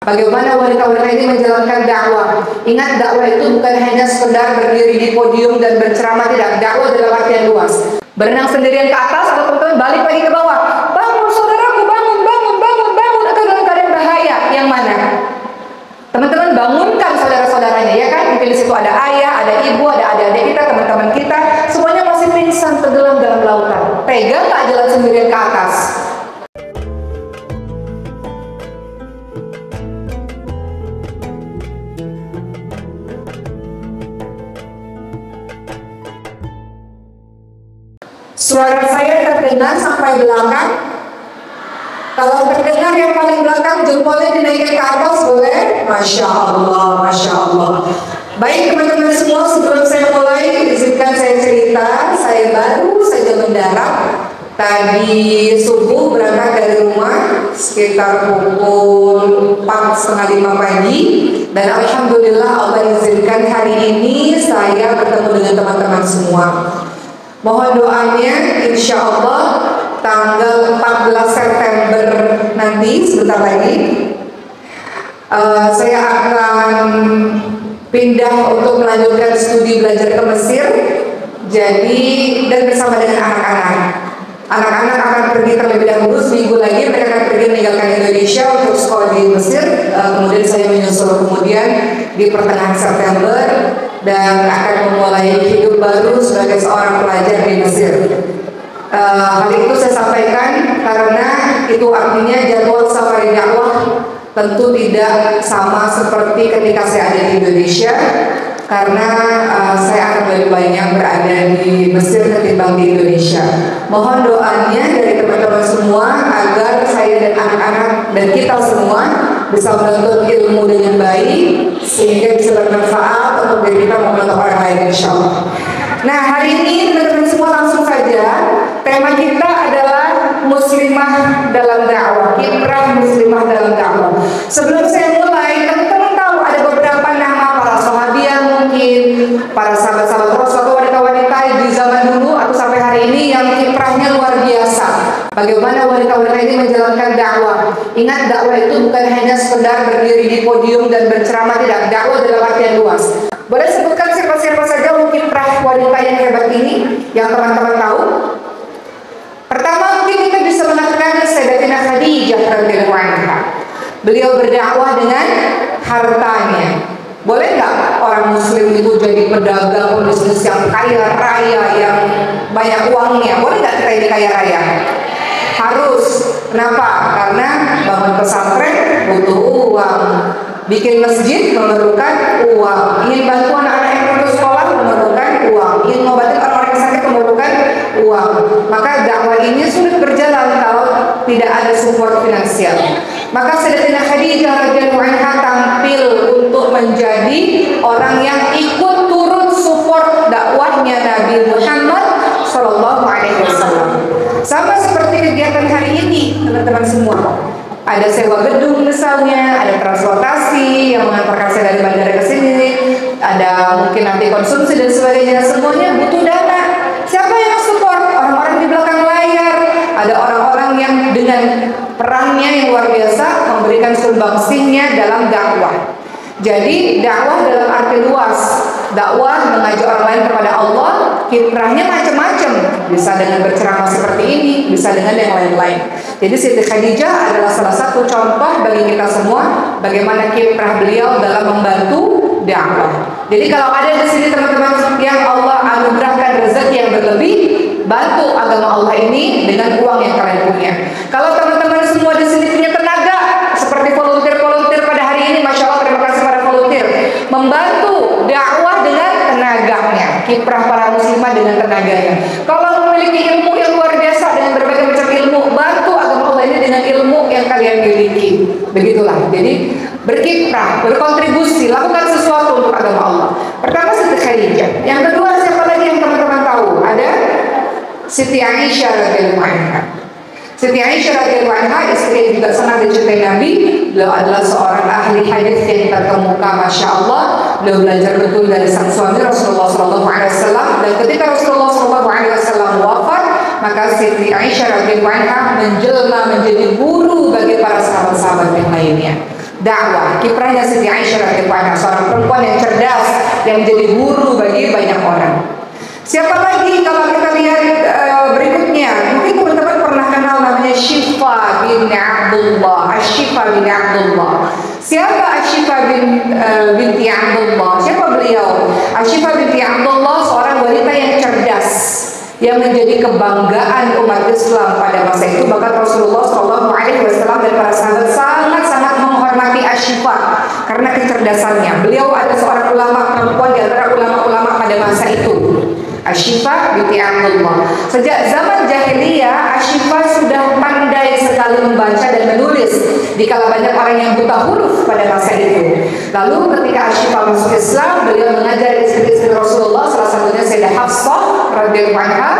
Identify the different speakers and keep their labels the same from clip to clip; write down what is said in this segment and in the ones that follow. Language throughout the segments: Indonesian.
Speaker 1: Bagaimana wanita-wanita ini menjalankan dakwah. Ingat, dakwah itu bukan hanya sekedar berdiri di podium dan berceramah, tidak. Dakwah dalam artian luas. Berenang sendirian ke atas atau teman-teman balik lagi ke bawah. Bangun saudaraku, bangun, bangun, bangun, bangun. Atau dalam keadaan bahaya. Yang mana? Teman-teman bangunkan saudara-saudaranya, ya kan? Mungkin di situ ada ayah, ada ibu, ada adik-adik kita, teman-teman kita. Semuanya masih pingsan tenggelam dalam lautan. Tega nggak jalan sendirian ke atas? Suara saya terdengar sampai belakang. Kalau terdengar yang paling belakang, jempolnya dinaikkan ke atas, boleh? Masya Allah, Masya Allah. Baik teman-teman semua, sebelum saya mulai, izinkan saya cerita. Saya baru saja mendarat. Tadi subuh berangkat dari rumah sekitar pukul 4:30 pagi. Dan Alhamdulillah Allah izinkan hari ini saya bertemu dengan teman-teman semua. Mohon doanya, insya Allah tanggal 14 September nanti, sebentar lagi, saya akan pindah untuk melanjutkan studi belajar ke Mesir. Jadi, dan bersama dengan anak-anak. Anak-anak akan pergi terlebih dahulu, seminggu lagi mereka akan pergi meninggalkan Indonesia untuk sekolah di Mesir. Kemudian saya menyusul kemudian di pertengahan September dan akan memulai hidup baru sebagai seorang pelajar di Mesir. Hal itu saya sampaikan karena itu artinya jadwal safari dakwah tentu tidak sama seperti ketika saya ada di Indonesia, karena saya akan lebih banyak berada di Mesir ketimbang di Indonesia. Mohon doanya dari teman-teman semua agar saya dan anak-anak dan kita semua bisa menuntut ilmu dengan baik sehingga bisa bermanfaat untuk diri kita maupun untuk orang lain, insya Allah. Nah, hari ini teman-teman semua langsung saja. Tema kita adalah muslimah dalam dakwah, kiprah muslimah dalam dakwah. Sebelum saya mulai, teman-teman tahu ada beberapa nama para sahabiah, mungkin para sahabat-sahabat Rasul atau wanita-wanita di zaman dulu atau sampai hari ini yang kiprahnya luar biasa. Bagaimana wanita-wanita ini menjalankan dakwah. Ingat, dakwah itu bukan hanya sekedar berdiri di podium dan berceramah, tidak. Dakwah dalam artian luas. Boleh sebutkan siapa-siapa saja mungkin kiprah wanita yang hebat ini yang teman-teman tahu? Pertama, mungkin kita bisa mengatakan Sayyidatina Khadijah radhiyallahu anha. Beliau berdakwah dengan hartanya. Boleh nggak orang muslim itu jadi pedagang bisnis yang kaya raya, yang banyak uangnya? Boleh nggak kita ini kaya raya? Harus. Kenapa? Karena bangun pesantren butuh uang, bikin masjid memerlukan uang, ingin bantu anak-anak yang perlu sekolah memerlukan uang, ingin ngobatin orang-orang yang sakit memerlukan uang. Maka dakwah ini sulit berjalan kalau tidak ada support finansial. Maka Sayyidatina Khadijah radhiyallahu anha tampil untuk menjadi orang yang ikut turut support dakwahnya Nabi Muhammad sallallahu alaihi wasallam. Sama seperti kegiatan hari ini, teman-teman semua. Ada sewa gedung misalnya, ada transportasi yang mengantarkan saya dari bandara ke sini, ada mungkin nanti konsumsi dan sebagainya. Semuanya butuh dana. Siapa yang support? Orang-orang di belakang layar. Ada orang-orang yang dengan perannya yang luar biasa memberikan sumbangsihnya dalam dakwah. Jadi dakwah dalam arti luas, dakwah mengajak orang lain kepada Allah, kiprahnya macam-macam. Bisa dengan berceramah seperti ini, bisa dengan yang lain-lain. Jadi Siti Khadijah adalah salah satu contoh bagi kita semua bagaimana kiprah beliau dalam membantu dakwah. Jadi kalau ada di sini teman-teman yang Allah anugerahkan rezeki yang berlebih, bantu agama Allah ini dengan uang yang kalian punya. Kalau teman-teman semua di sini punya tenaga seperti volunteer-volunteer pada hari ini, masya Allah, terima kasih para volunteer, membantu dakwah dengan tenaganya, kiprah para muslimah dengan tenaganya. Kalau memiliki ilmu yang luar biasa dengan berbagai macam ilmu, bantu agama Allah ini dengan ilmu yang kalian miliki. Begitulah. Jadi berkiprah, berkontribusi, lakukan sesuatu untuk agama Allah. Pertama Siti Khadijah. Yang kedua siapa lagi yang teman-teman tahu? Ada Siti Aisyah radhiyallahu anha. Siti Aisyah radhiyallahu anha, istri yang juga sangat dicintai Nabi. Beliau adalah seorang ahli hadis yang terkemuka, masya Allah. Beliau belajar betul dari sang suami Rasulullah SAW. Dan ketika Rasulullah SAW wafat, maka Siti Aisyah radhiyallahu anha menjelma menjadi guru bagi para sahabat-sahabat yang lainnya. dakwah. Kiprahnya Siti Aisyah radhiyallahu anha, seorang perempuan yang cerdas yang menjadi guru bagi banyak orang. Siapa lagi kalau kita lihat berikutnya? Mungkin teman-teman pernah kenal namanya Syifa bin Abdullah. Asyifa bin Abdullah. Siapa Asyifa binti Abdullah? Siapa beliau? Asyifa binti Abdullah seorang wanita yang cerdas, yang menjadi kebanggaan umat Islam pada masa itu. Bahkan Rasulullah SAW dan para sahabat sangat-sangat menghormati Asyifa karena kecerdasannya. Beliau ada seorang ulama perempuan di antara ulama-ulama pada masa itu, Asyifa binti Abdullah. Sejak zaman jahiliyah, Asyifa sudah pandai sekali membaca dan menulis dikala banyak orang yang buta huruf pada masa itu. Lalu ketika Asyifa masuk Islam, beliau mengajar istri-istri Rasulullah, salah satunya Sayyidah Hafsah radhiyallahu anha,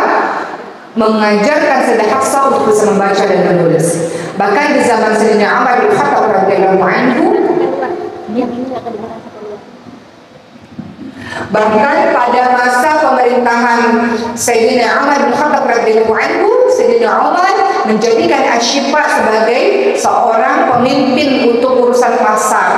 Speaker 1: mengajarkan Sayyidah Hafsah untuk bisa membaca dan menulis. Bahkan di zaman Sayyidina Umar bin Khattab radhiyallahu anhu, bahkan pada masa pemerintahan Sayyidina Umar bin Khattab radhiyallahu anhu, Sayyidina Umar menjadikan Asyifa sebagai seorang pemimpin untuk urusan pasar.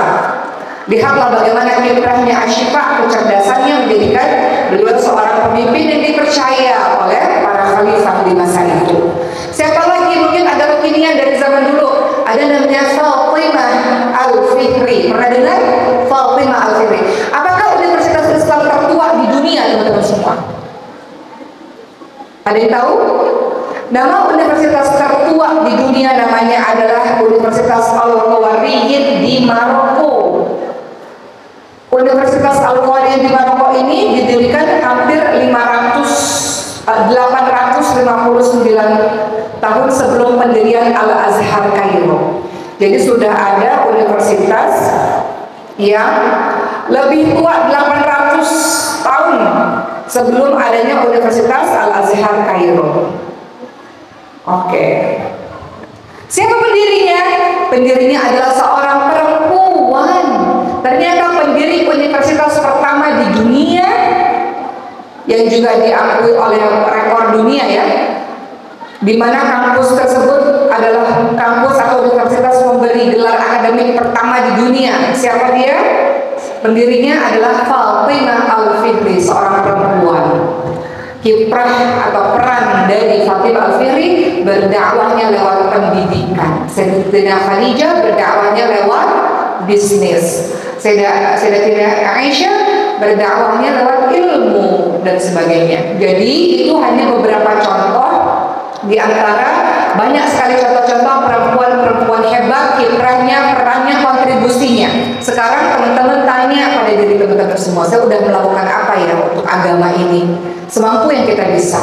Speaker 1: Lihatlah bagaimana kiprahnya Asyifa, kecerdasannya menjadikan beliau seorang pemimpin yang dipercaya oleh para khalifah di masa itu. Siapa lagi? Mungkin ada kekinian dari zaman dulu. Ada namanya Fatimah Al-Fihri. Pernah dengar? Fatimah Al-Fihri. Apakah universitas Islam tertua di dunia, teman-teman semua? Ada yang tahu? Nama universitas tertua di dunia namanya adalah Universitas Al-Qawariyyin di Maroko. Universitas Al-Qawariyyin di Maroko ini didirikan hampir 859 tahun sebelum pendirian Al-Azhar Kairo. Jadi sudah ada universitas yang lebih tua 800 tahun sebelum adanya Universitas Al-Azhar Kairo. Oke. Siapa pendirinya? Pendirinya adalah seorang perempuan. Ternyata pendiri universitas pertama di dunia yang juga diakui oleh rekor dunia ya, di mana kampus tersebut adalah kampus atau universitas memberi gelar akademik pertama di dunia. Siapa dia? Pendirinya adalah Fatimah Al-Fihri, seorang perempuan. Kiprah atau peran dari Fatimah Al-Fihri berdakwahnya lewat pendidikan. Sayyidatina Khadijah berdakwahnya lewat bisnis. Sayyidatina Aisyah berdakwahnya lewat ilmu dan sebagainya. Jadi itu hanya beberapa contoh di antara banyak sekali contoh-contoh perempuan-perempuan hebat, kiprahnya, perannya, kontribusinya. Sekarang teman-teman tanya pada diri teman-teman semua, saya udah melakukan apa ya untuk agama ini? Semampu yang kita bisa.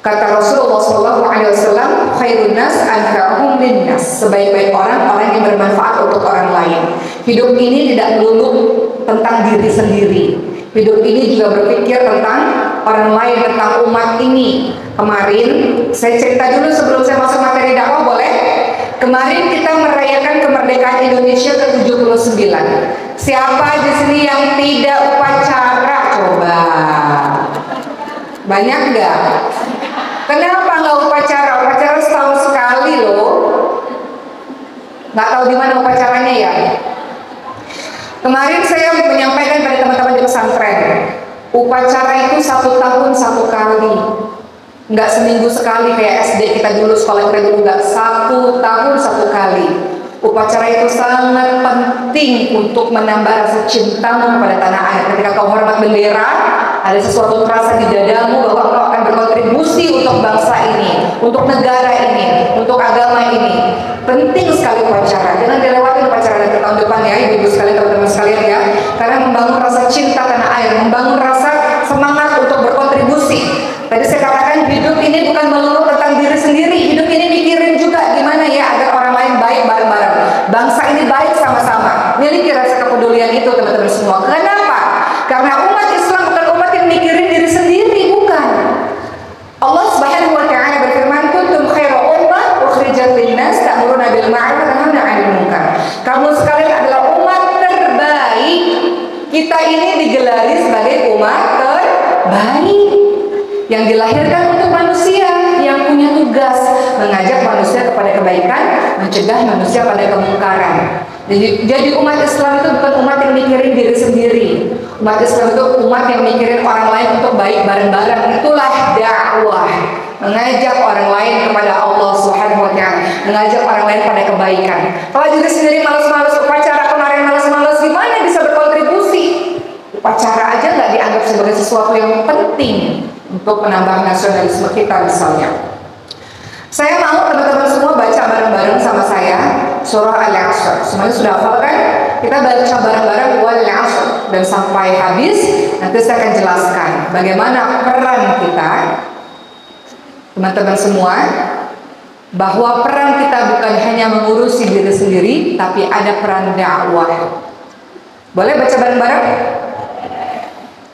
Speaker 1: Kata Rasulullah SAW, khairun nas anfa'uhum linnas. Sebaik-baik orang yang bermanfaat untuk orang lain. Hidup ini tidak melulu tentang diri sendiri. Hidup ini juga berpikir tentang orang lain, tentang umat ini. Kemarin, saya cerita dulu sebelum saya masuk materi dakwah, boleh? Kemarin kita merayakan kemerdekaan Indonesia ke-79. Siapa di sini yang tidak upacara? Coba. Banyak nggak? Kenapa nggak upacara? Upacara setahun sekali loh. Nggak tahu di mana upacaranya ya? Kemarin saya menyampaikan pada teman-teman di pesantren, upacara itu 1 tahun 1 kali, nggak seminggu sekali kayak SD kita dulu, sekolah kita dulu, nggak, 1 tahun 1 kali. Upacara itu sangat penting untuk menambah rasa cintamu kepada tanah air. Ketika kau hormat bendera, ada sesuatu terasa di dadamu bahwa kau akan berkontribusi untuk bangsa ini, untuk negara ini, untuk agama ini. Penting sekali upacara. Jangan dilewati upacara nanti tahun depan ya, ibu-ibu sekalian, teman-teman sekalian ya. Karena membangun rasa cinta tanah air, membangun rasa semangat untuk berkontribusi. Tadi saya katakan hidup ini bukan melulu tentang diri sendiri. Hidup ini mikirin juga gimana ya agar orang lain baik bareng-bareng. Bangsa ini baik sama-sama. Miliki rasa kepedulian itu teman-teman semua. Kenapa? Karena umat Islam bukan umat yang mikirin diri sendiri, bukan. Allah Subhanahu wa taala berfirman, "Kuntum khairu ummah ukhrijat lin-nas ta'muruna bil ma'ruf wa tanhauna 'anil munkar." Kamu sekalian adalah umat terbaik. Kita ini digelari sebagai umat terbaik yang dilahirkan untuk manusia, yang punya tugas mengajak manusia kepada kebaikan, mencegah manusia pada kemungkaran. Jadi umat Islam itu bukan umat yang mikirin diri sendiri. Umat Islam itu umat yang mikirin orang lain untuk baik bareng-bareng. Itulah dakwah. Mengajak orang lain kepada Allah Subhanahu wa Ta'ala, mengajak orang lain pada kebaikan. Kalau diri sendiri malas-malas upacara kemarin, malas-malas, gimana bisa berkontribusi? Upacara aja nggak dianggap sebagai sesuatu yang penting untuk menambah nasionalisme kita misalnya. Saya mau teman-teman semua baca bareng-bareng sama saya surah Al-Asr. Semuanya sudah hafal kan? Kita baca bareng-bareng Wal-Asr, dan sampai habis nanti saya akan jelaskan bagaimana peran kita, teman-teman semua, bahwa peran kita bukan hanya mengurusi diri sendiri, tapi ada peran dakwah. Boleh baca bareng-bareng?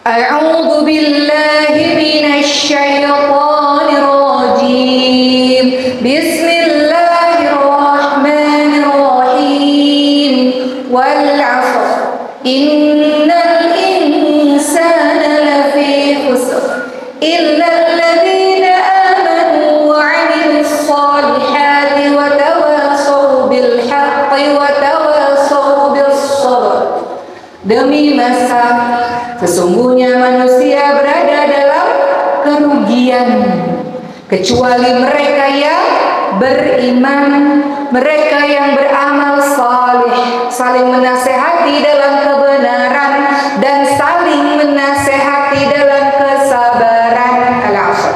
Speaker 1: A'udzu billahi minasy syaithanir rajim. Bismillahirrahmanirrahim. Wal 'ashr. Innal insana lafi khusr. Illa alladhina amanu wa 'amilus solihati wa tawasaw bil haqqi wa tawasaw bis sabr. Demi masa sesungguhnya manusia berada dalam kerugian kecuali mereka yang beriman, mereka yang beramal saleh, saling menasehati dalam kebenaran dan saling menasehati dalam kesabaran. Al-Asr.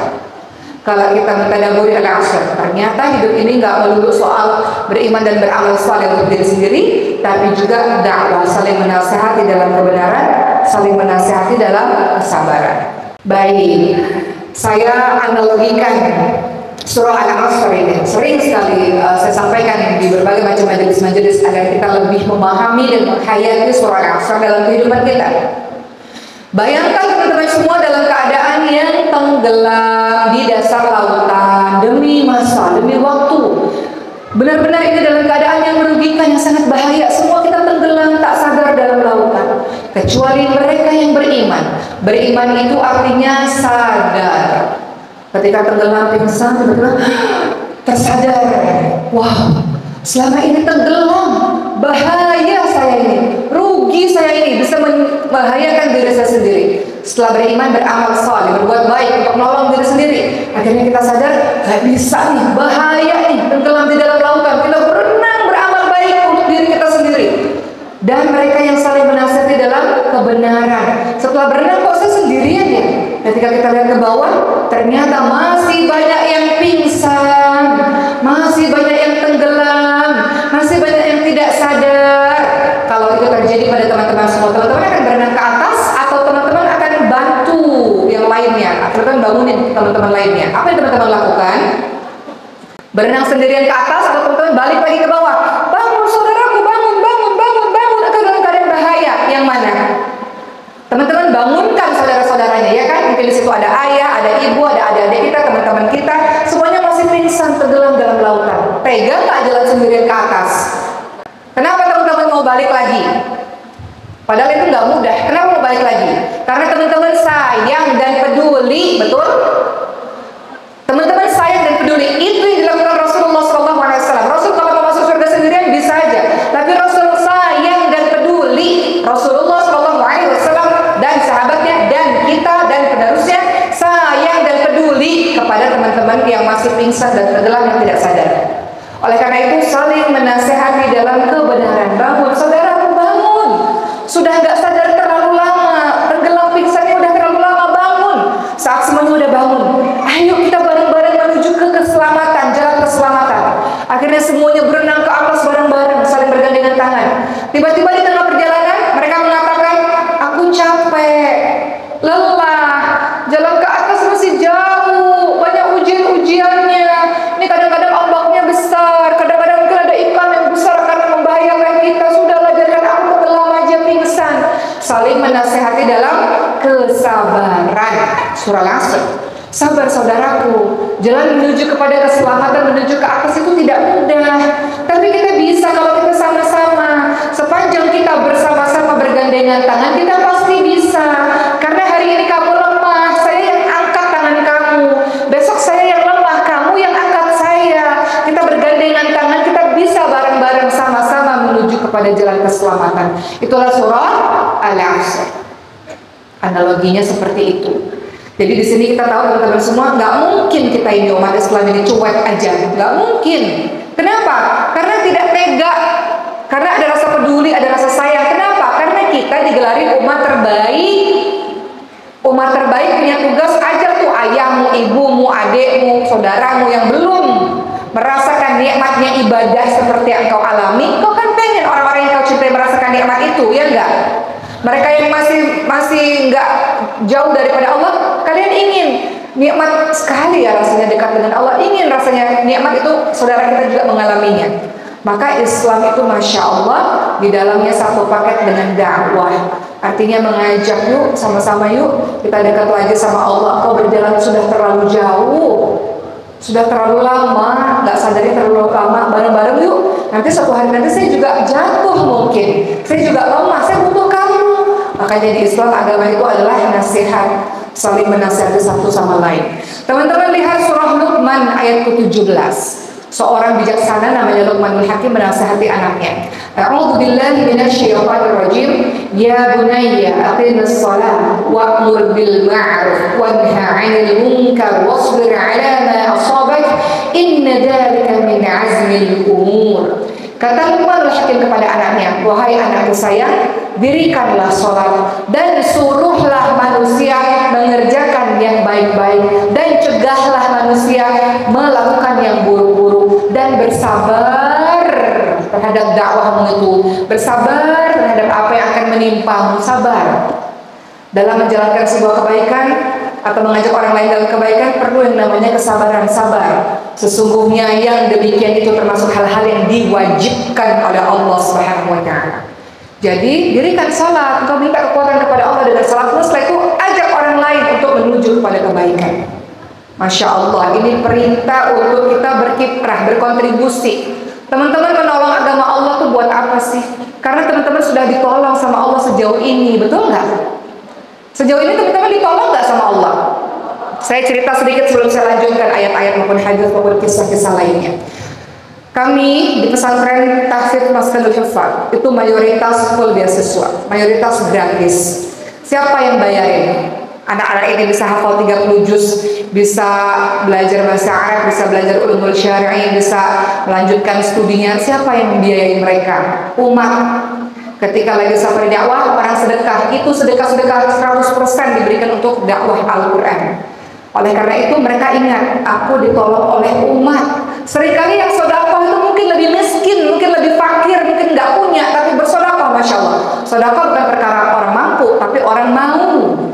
Speaker 1: Kalau kita mentadaburi Al-Asr, ternyata hidup ini nggak melulu soal beriman dan beramal saleh untuk diri sendiri, tapi juga dakwah, saling menasehati dalam kebenaran, saling menasehati dalam kesabaran. Baik, saya analogikan surah Al-Asr ini sering sekali saya sampaikan di berbagai macam majelis-majelis agar kita lebih memahami dan menghayati surah Al-Asr dalam kehidupan kita. Bayangkan teman-teman semua dalam keadaan yang tenggelam di dasar lautan demi masa, demi waktu. Benar-benar ini dalam keadaan yang merugikan, yang sangat bahaya. Semua kita tenggelam tak sadar dalam lautan, kecuali mereka yang beriman. Beriman itu artinya sadar. Ketika tenggelam pingsan, tiba-tiba tersadar. Wow, selama ini tenggelam, bahaya saya ini, rugi saya ini, bisa membahayakan diri saya sendiri. Setelah beriman, beramal saleh, berbuat baik untuk menolong diri sendiri, akhirnya kita sadar, gak bisa nih, bahaya nih, tenggelam di dalam lautan. Kita berenang, beramal baik untuk diri kita sendiri. Dan mereka yang saling menasihati dalam kebenaran. Setelah berenang kok saya sendirian ya? Ketika kita lihat ke bawah, ternyata masih banyak yang pingsan, masih banyak yang tenggelam, masih banyak yang tidak sadar. Kalau itu terjadi pada teman-teman semua, teman-teman akan berenang ke atas atau teman-teman akan bantu yang lainnya, atau teman bangunin teman-teman lainnya. Apa yang teman-teman lakukan? Berenang sendirian ke atas atau teman-teman balik lagi ke bawah? Bangun saudaraku, bangun, bangun, bangun, bangun. Atau dalam keadaan bahaya? Yang mana? Teman-teman bangunkan saudara-saudaranya, ya kan? Mungkin di situ ada ayah, ada ibu, ada adik-adik kita, teman-teman kita, semuanya masih pingsan tenggelam dalam lautan. Tega nggak jalan sendirian ke atas? Kenapa teman-teman mau balik lagi? Padahal itu nggak mudah. Kenapa mau balik lagi? Karena teman-teman sayang dan peduli, betul? Teman-teman sayang dan peduli. Itu yang dilakukan Rasulullah SAW. Rasul kalau mau masuk surga sendirian bisa aja, tapi Rasul sayang dan peduli. Rasulullah SAW dan sahabatnya dan kita dan penerusnya sayang dan peduli kepada teman-teman yang masih pingsan dan tenggelam yang tidak sadar. Oleh karena itu saling menasehati dalam kebenaran. Bangun, saudaraku, bangun. Sudah nggak sadar terlalu lama, tenggelam pingsannya udah terlalu lama, bangun. Saat semuanya udah bangun, ayo kita bareng-bareng menuju ke keselamatan, jalan keselamatan. Akhirnya semuanya berenang ke atas bareng-bareng, saling bergandengan tangan. Tiba-tiba di tengah perjalanan mereka mengatakan, aku capek, lelah, jalan ke atas masih jauh, banyak ujian-ujiannya. Ini kadang-kadang ombaknya besar, kadang-kadang mungkin ada ikan yang besar akan membahayakan kita. Sudahlah, jangan aku tenggelam aja pingsan. Saling menasehati dalam kesabaran. Surah Al-Asr. Sabar saudaraku, jalan menuju kepada keselamatan, menuju ke atas itu tidak mudah. Tapi kita bisa kalau kita sama-sama. Sepanjang kita bersama-sama bergandengan tangan, kita pasti bisa. Karena hari ini kamu lemah, saya yang angkat tangan kamu. Besok saya yang lemah, kamu yang angkat saya. Kita bergandengan tangan, kita bisa bareng-bareng sama-sama menuju kepada keselamatan. Itulah surah Al-Asr. Analoginya seperti itu. Jadi di sini kita tahu teman-teman semua, nggak mungkin kita ini umat Islam ini cuek aja, nggak mungkin. Kenapa? Karena tidak tega, karena ada rasa peduli, ada rasa sayang. Kenapa? Karena kita digelari umat terbaik. Umat terbaik punya tugas, ajak tuh ayahmu, ibumu, adikmu, saudaramu yang belum merasakan nikmatnya ibadah seperti yang kau alami. Kau kan pengen orang-orang yang kau cintai merasakan nikmat itu, ya enggak? Mereka yang masih enggak jauh daripada Allah, kalian ingin nikmat sekali ya rasanya dekat dengan Allah, ingin rasanya nikmat itu saudara kita juga mengalaminya. Maka Islam itu Masya Allah di dalamnya satu paket dengan dakwah. Artinya mengajak, yuk sama-sama yuk kita dekat lagi sama Allah. Kau berjalan sudah terlalu jauh, sudah terlalu lama, nggak sadari terlalu lama, bareng-bareng yuk. Nanti suatu hari nanti saya juga jatuh mungkin, saya juga lemah, saya butuh kamu. Makanya di Islam agama itu adalah nasihat, saling menasihati satu sama lain. Teman-teman lihat surah Luqman ayat ke-17. Seorang bijaksana namanya Luqmanul Hakim menasihati anaknya. A'udzu billahi minasyaitonir rajim. Ya bunayya aqimis shalah wa'mur bil ma'ruf wanha 'anil munkar wasbir 'ala ma asabak inna dzalika min 'azmil umur. Kata Luqmanul Hakim kepada anaknya, wahai anakku sayang, dirikanlah sholat dan suruhlah manusia mengerjakan yang baik-baik dan cegahlah manusia melakukan yang buruk-buruk dan bersabar terhadap dakwahmu itu, bersabar terhadap apa yang akan menimpamu, sabar dalam menjalankan sebuah kebaikan atau mengajak orang lain dalam kebaikan perlu yang namanya kesabaran, sabar. Sesungguhnya yang demikian itu termasuk hal-hal yang diwajibkan oleh Allah Subhanahu wa taala. Jadi dirikan salat, engkau minta kekuatan kepada Allah dengan salat, setelah itu ajak orang lain untuk menuju kepada kebaikan. Masya Allah, ini perintah untuk kita berkiprah, berkontribusi. Teman-teman menolong agama Allah tuh buat apa sih? Karena teman-teman sudah ditolong sama Allah sejauh ini, betul nggak? Sejauh ini teman-teman ditolong nggak sama Allah? Saya cerita sedikit sebelum saya lanjutkan ayat-ayat maupun hadis maupun kisah-kisah lainnya. Kami di pesantren Tahfidz Maskanul Hifdz itu mayoritas full beasiswa, mayoritas gratis. Siapa yang bayarin? Anak-anak ini bisa hafal 30 juz, bisa belajar bahasa Arab, bisa belajar ulumul syar'i, bisa melanjutkan studinya. Siapa yang membiayai mereka? Umat. Ketika lagi safari dakwah, orang sedekah, itu sedekah-sedekah 100% diberikan untuk dakwah Al-Quran. Oleh karena itu mereka ingat, aku ditolong oleh umat. Seringkali yang sedekah itu mungkin lebih miskin, mungkin lebih fakir, mungkin nggak punya, tapi bersedekah, Masya Allah. Sedekah bukan perkara orang mampu, tapi orang mau.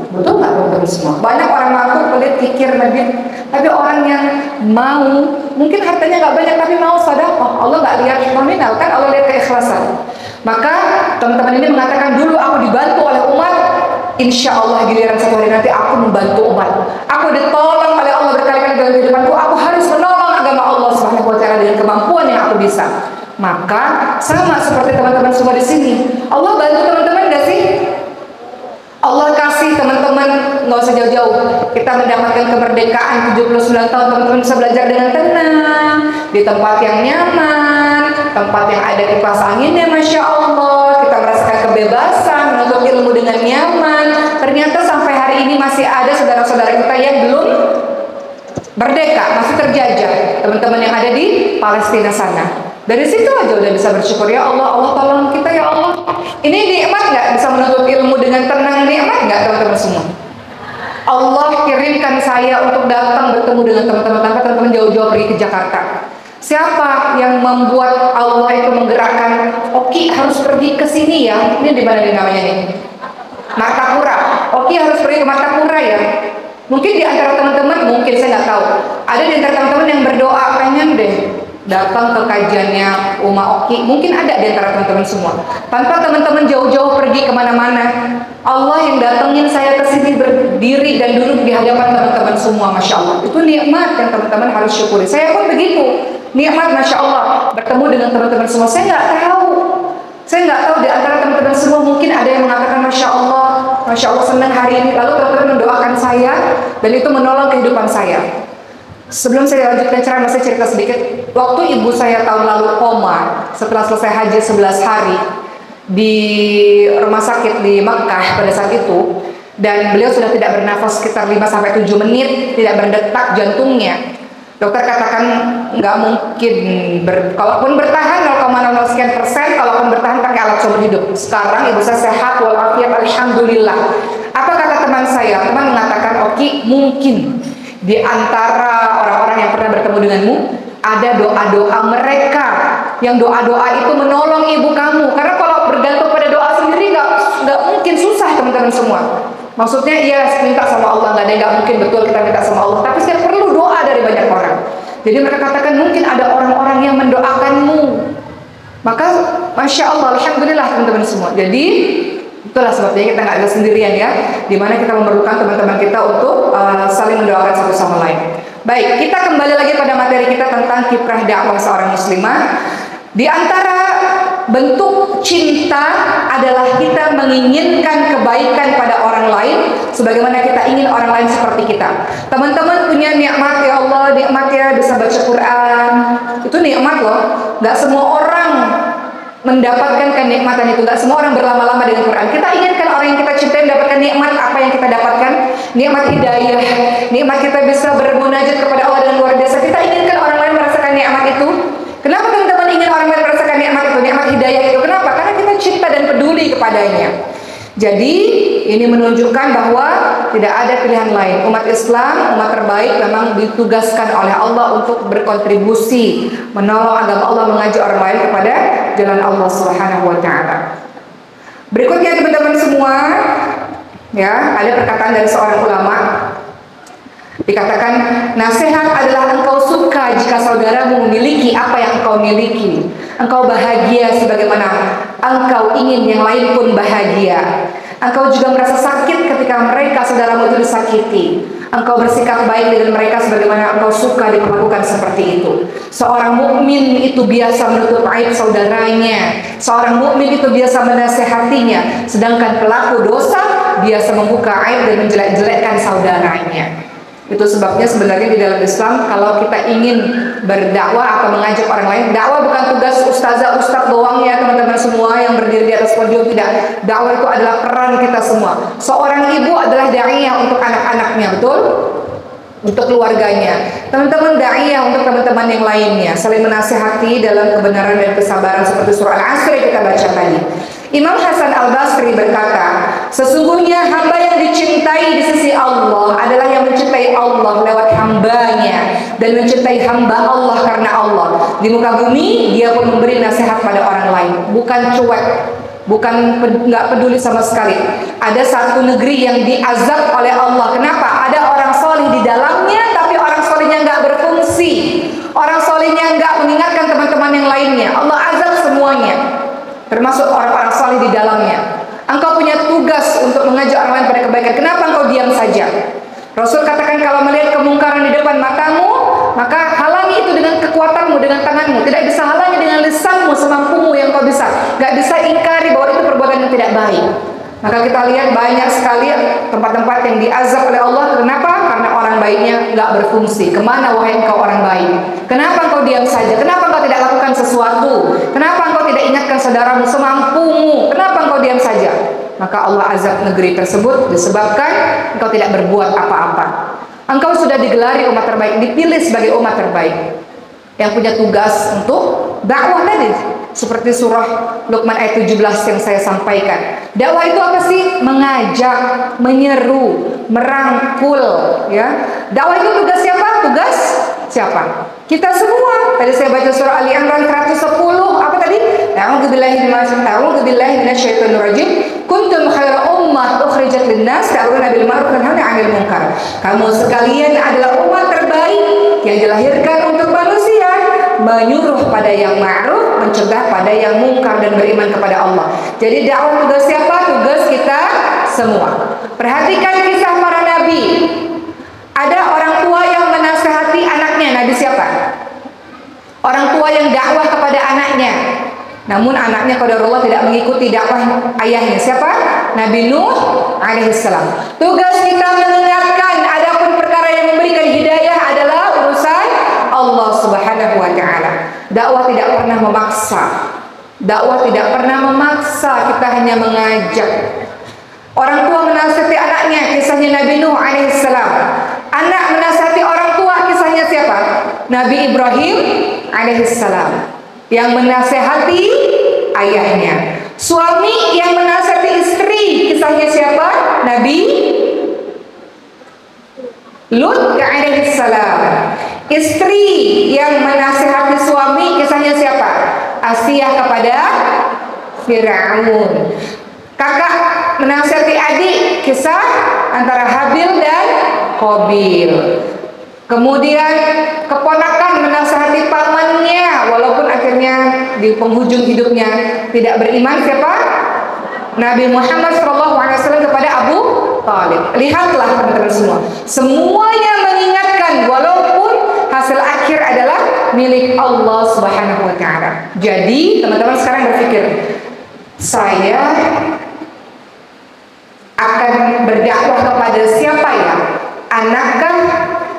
Speaker 1: Betul nggak teman-teman semua? Banyak orang mampu, pelit, kikir, lebih, tapi orang yang mau, mungkin hartanya nggak banyak, tapi mau sedekah. Allah nggak lihat nominal, kan Allah lihat keikhlasan. Maka teman-teman ini mengatakan, dulu aku dibantu oleh umat, insya Allah giliran satu hari nanti aku membantu umat. Aku ditolong oleh Allah berkali-kali dalam kehidupanku, aku harus menolong agama Allah Subhanahu wa taala dengan kemampuan yang aku bisa. Maka sama seperti teman-teman semua di sini, Allah bantu teman-teman gak sih? Allah kasih teman-teman, nggak usah jauh-jauh, kita mendapatkan kemerdekaan 79 tahun, teman-teman bisa belajar dengan tenang di tempat yang nyaman, tempat yang ada kipas anginnya, Masya Allah. Kita merasakan kebebasan, menuntut ilmu dengan nyaman. Ternyata sampai hari ini masih ada saudara-saudara kita yang belum merdeka, masih terjajah. Teman-teman yang ada di Palestina sana, dari situ aja udah bisa bersyukur, ya Allah, Allah tolong kita ya Allah. Ini nikmat nggak bisa menuntut ilmu dengan tenang? Nikmat nggak teman-teman semua? Allah kirimkan saya untuk datang bertemu dengan teman-teman tanpa teman-teman jauh-jauh pergi ke Jakarta. Siapa yang membuat Allah itu menggerakkan? Oki harus pergi ke sini ya. Ini di mana nih namanya nih? Martapura. Oki harus pergi ke Martapura ya. Mungkin di antara teman-teman, mungkin saya nggak tahu, ada di antara teman-teman yang berdoa pengen deh datang ke kajiannya Uma Oki. Mungkin ada di antara teman-teman semua. Tanpa teman-teman jauh-jauh pergi kemana-mana, Allah yang datengin saya ke sini berdiri dan duduk di hadapan teman-teman semua, Masya Allah. Itu nikmat yang teman-teman harus syukuri. Saya pun begitu. Nikmat, Masya Allah, bertemu dengan teman-teman semua. Saya nggak tahu di antara teman-teman semua mungkin ada yang mengatakan Masya Allah senang hari ini. Lalu teman-teman mendoakan saya dan itu menolong kehidupan saya. Sebelum saya lanjutkan ceramah, saya cerita sedikit. Waktu ibu saya tahun lalu koma setelah selesai haji 11 hari, di rumah sakit di Mekah pada saat itu, dan beliau sudah tidak bernafas sekitar 5-7 menit, tidak berdetak jantungnya. Dokter katakan nggak mungkin, kalaupun bertahan 0,00 sekian persen, kalaupun bertahan pakai alat seumur hidup. Sekarang ibu saya sehat walafiat, alhamdulillah. Apa kata teman saya? Teman mengatakan, Oki, mungkin di antara orang-orang yang pernah bertemu denganmu ada doa-doa mereka, yang doa-doa itu menolong ibu kamu. Karena kalau bergantung pada doa sendiri nggak mungkin, susah teman-teman semua. Maksudnya iya minta sama Allah, nggak mungkin betul kita minta sama Allah, tapi saya perlu doa dari banyak orang. Jadi mereka katakan mungkin ada orang-orang yang mendoakanmu. Maka Masya Allah, alhamdulillah teman-teman semua. Jadi itulah sebabnya kita nggak ada sendirian ya, dimana kita memerlukan teman-teman kita untuk saling mendoakan satu sama lain. Baik, kita kembali lagi pada materi kita tentang kiprah dakwah seorang muslimah. Di antara bentuk cinta adalah kita menginginkan kebaikan pada orang lain sebagaimana kita ingin orang lain seperti kita. Teman-teman punya nikmat, ya Allah, nikmat ya bisa baca Quran. Itu nikmat loh. Gak semua orang mendapatkan kenikmatan itu. Gak semua orang berlama-lama dengan Quran. Kita inginkan orang yang kita cintai mendapatkan nikmat apa yang kita dapatkan, nikmat hidayah, nikmat kita bisa bermunajat kepada Allah dengan luar biasa. Kita inginkan orang lain merasakan nikmat itu. Kenapa teman-teman ingin orang lain merasakan nikmat itu, nikmat hidayah itu? Kenapa? Karena kita cinta dan peduli kepadanya. Jadi ini menunjukkan bahwa tidak ada pilihan lain. Umat Islam, umat terbaik, memang ditugaskan oleh Allah untuk berkontribusi menolong agama Allah, mengajak orang lain kepada jalan Allah Subhanahu wa taala. Berikutnya teman-teman semua, ya, ada perkataan dari seorang ulama. Dikatakan, nasihat adalah engkau suka jika saudaramu memiliki apa yang engkau miliki. Engkau bahagia sebagaimana engkau ingin yang lain pun bahagia. Engkau juga merasa sakit ketika mereka saudaramu itu disakiti. Engkau bersikap baik dengan mereka sebagaimana engkau suka diperlakukan seperti itu. Seorang mukmin itu biasa menutup aib saudaranya. Seorang mukmin itu biasa menasehatinya. Sedangkan pelaku dosa biasa membuka aib dan menjelek-jelekkan saudaranya. Itu sebabnya sebenarnya di dalam Islam kalau kita ingin berdakwah atau mengajak orang lain, dakwah bukan tugas ustazah ustaz doang ya teman-teman semua yang berdiri di atas podium, tidak. Dakwah itu adalah peran kita semua. Seorang ibu adalah da'iyah untuk anak-anaknya, betul? Untuk keluarganya. Teman-teman da'iyah untuk teman-teman yang lainnya, saling menasihati dalam kebenaran dan kesabaran seperti surah Al-Asr yang kita baca tadi. Imam Hasan Al-Basri berkata, sesungguhnya hamba yang dicintai di sisi Allah adalah yang mencintai Allah lewat hambanya dan mencintai hamba Allah karena Allah. Di muka bumi dia pun memberi nasihat pada orang lain, bukan cuek, bukan nggak peduli sama sekali. Ada satu negeri yang diazab oleh Allah. Kenapa? Ada orang soleh di dalamnya, tapi orang solehnya nggak berfungsi. Orang solehnya nggak mengingatkan teman-teman yang lainnya. Allah azab semuanya, termasuk orang-orang saleh di dalamnya. Engkau punya tugas untuk mengajak orang lain pada kebaikan. Kenapa engkau diam saja? Rasul katakan kalau melihat kemungkaran di depan matamu, maka halangi itu dengan kekuatanmu, dengan tanganmu. Tidak bisa halangi dengan lisanmu semampumu yang kau bisa. Gak bisa ingkari bahwa itu perbuatan yang tidak baik. Maka kita lihat banyak sekali tempat-tempat yang diazab oleh Allah. Kenapa? Karena orang baiknya gak berfungsi. Kemana wahai engkau orang baik? Kenapa engkau diam saja? Kenapa engkau tidak lakukan sesuatu? Kenapa engkau tidak ingatkan saudaramu semampumu? Kenapa engkau diam saja? Maka Allah azab negeri tersebut disebabkan engkau tidak berbuat apa-apa. Engkau sudah digelari umat terbaik, dipilih sebagai umat terbaik yang punya tugas untuk dakwah tadi. Seperti surah Luqman ayat 17 yang saya sampaikan. Dakwah itu apa sih? Mengajak, menyeru, merangkul, ya. Dakwah itu tugas siapa? Tugas siapa? Kita semua. Tadi saya baca surah Ali Imran 110. Apa tadi? A'udzubillahi minasyaitonir rajim. Kuntum khaira ummah ukhrijat lin-nas ta'muruna bil ma'ruf wa tanhauna 'anil munkar. Kamu sekalian adalah umat terbaik yang dilahirkan untuk manusia, menyuruh pada yang ma'ruf, mencegah pada yang mungkar dan beriman kepada Allah. Jadi dakwah tugas siapa? Tugas kita semua. Perhatikan kisah para nabi. Ada orang tua yang menasihati anaknya. Nabi siapa? Orang tua yang dakwah kepada anaknya. Namun anaknya qadarullah tidak mengikuti dakwah ayahnya. Siapa? Nabi Nuh alaihissalam. Tugas kita mengingatkan, adapun perkara yang memberikan hidayah adalah urusan Allah Subhanahu wa taala. Dakwah tidak pernah memaksa. Dakwah tidak pernah memaksa, kita hanya mengajak. Orang tua menasihati anaknya, kisahnya Nabi Nuh alaihissalam. Anak menasihati orang tua, kisahnya siapa? Nabi Ibrahim alaihissalam. Yang menasihati ayahnya. Suami yang menasihati istri, kisahnya siapa? Nabi Lut alaihissalam. Istri yang menasihati suami, kisahnya siapa? Asiyah kepada Fir'aun. Kakak menasihati adik, kisah antara Habil dan Qabil. Kemudian keponakan menasihati pamannya, walaupun akhirnya di penghujung hidupnya tidak beriman, siapa? Nabi Muhammad SAW kepada Abu Thalib. Lihatlah teman-teman semua, semuanya mengingatkan walaupun hasil akhir adalah milik Allah Subhanahu wa Ta'ala. Jadi teman-teman sekarang berpikir, saya akan berdakwah kepada siapa ya? Anakkah?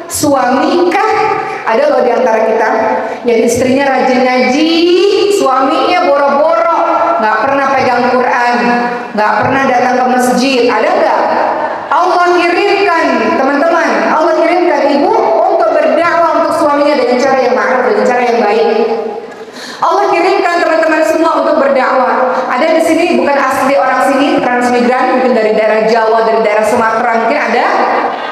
Speaker 1: Suamikah? Ada loh di antara kita yang istrinya rajin ngaji, suaminya boro-boro, nggak pernah pegang Quran, nggak pernah datang ke masjid. Ada nggak? Allah kirimkan teman-teman, Allah kirimkan ibu untuk berdakwah untuk suaminya dengan cara yang ma'ruf, dengan cara yang baik. Allah kirimkan teman-teman semua untuk berdakwah. Ada di sini bukan asli orang sini, transmigran, mungkin dari daerah Jawa, dari daerah Sumatera, mungkin ada.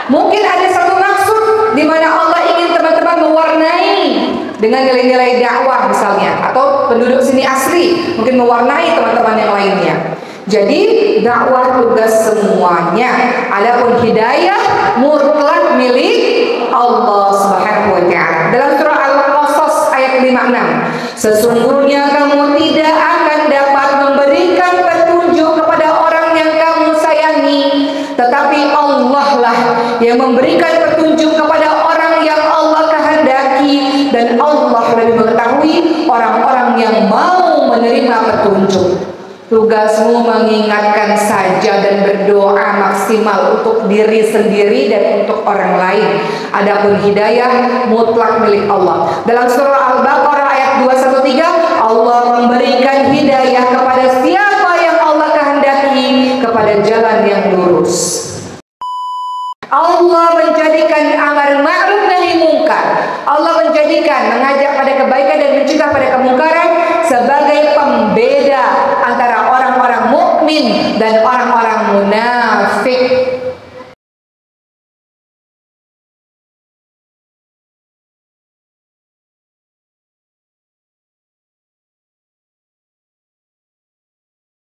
Speaker 1: Mungkin ada satu maksud di mana Allah ingin teman-teman mewarnai dengan nilai-nilai dakwah misalnya, atau penduduk sini asli mungkin mewarnai teman-teman yang lainnya. Jadi dakwah tugas semuanya. Adapun hidayah mutlak milik Allah Subhanahu wa Ta'ala. Dalam surah Al-Qasas ayat 56, sesungguhnya kamu tidak akan dapat memberikan petunjuk kepada orang yang kamu sayangi, tetapi Allah lah yang memberikan petunjuk kepada orang yang Allah kehendaki, dan Allah lebih mengetahui orang-orang yang mau menerima petunjuk. Tugasmu mengingatkan saja dan berdoa maksimal untuk diri sendiri dan untuk orang lain. Adapun hidayah mutlak milik Allah. Dalam surah Al-Baqarah ayat 213, Allah memberikan hidayah kepada siapa yang Allah kehendaki kepada jalan yang lurus. Allah menjadikan amar ma'ruf nahi mungkar. Allah menjadikan mengajak pada kebaikan dan mencegah pada kemungkaran sebagai pembeda antara